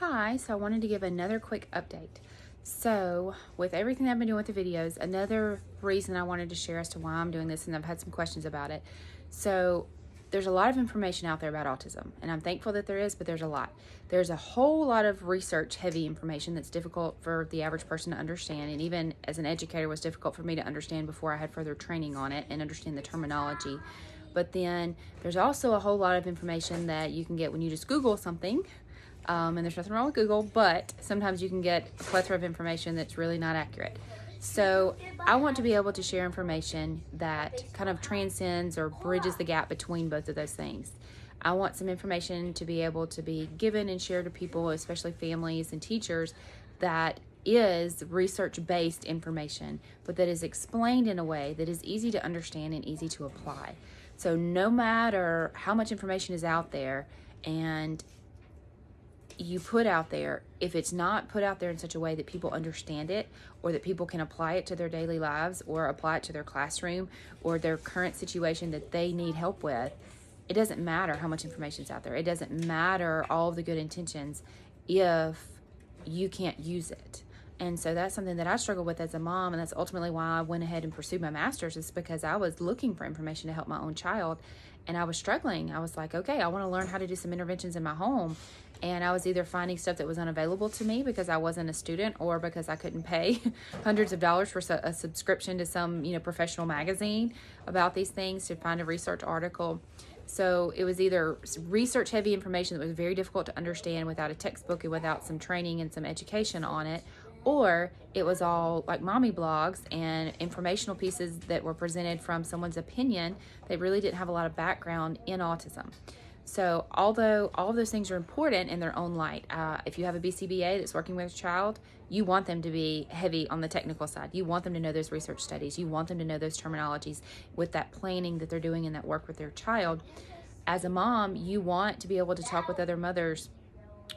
Hi, so I wanted to give another quick update. So, with everything I've been doing with the videos, another reason I wanted to share as to why I'm doing this, and I've had some questions about it. So, there's a lot of information out there about autism, and I'm thankful that there is, but there's a lot. There's a whole lot of research heavy information that's difficult for the average person to understand, and even as an educator was difficult for me to understand before I had further training on it and understand the terminology. But then there's also a whole lot of information that you can get when you just Google something. And there's nothing wrong with Google, but sometimes you can get a plethora of information that's really not accurate. So I want to be able to share information that kind of transcends or bridges the gap between both of those things. I want some information to be able to be given and shared to people, especially families and teachers, that is research-based information, but that is explained in a way that is easy to understand and easy to apply. So no matter how much information is out there and you put out there, if it's not put out there in such a way that people understand it, or that people can apply it to their daily lives, or apply it to their classroom, or their current situation that they need help with, it doesn't matter how much information is out there. It doesn't matter all of the good intentions if you can't use it. And so that's something that I struggle with as a mom, and that's ultimately why I went ahead and pursued my master's, is because I was looking for information to help my own child, and I was struggling. I was like, okay, I want to learn how to do some interventions in my home, and I was either finding stuff that was unavailable to me because I wasn't a student, or because I couldn't pay hundreds of dollars for a subscription to some professional magazine about these things to find a research article. So it was either research heavy information that was very difficult to understand without a textbook and without some training and some education on it, or it was all like mommy blogs and informational pieces that were presented from someone's opinion that really didn't have a lot of background in autism. So although all of those things are important in their own light, if you have a BCBA that's working with a child, you want them to be heavy on the technical side. You want them to know those research studies. You want them to know those terminologies with that planning that they're doing in that work with their child. As a mom, you want to be able to talk with other mothers,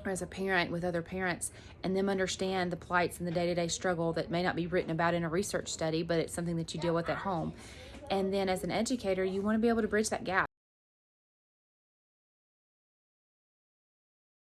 or as a parent with other parents, and them understand the plights and the day-to-day struggle that may not be written about in a research study, but it's something that you deal with at home. And then as an educator, you want to be able to bridge that gap.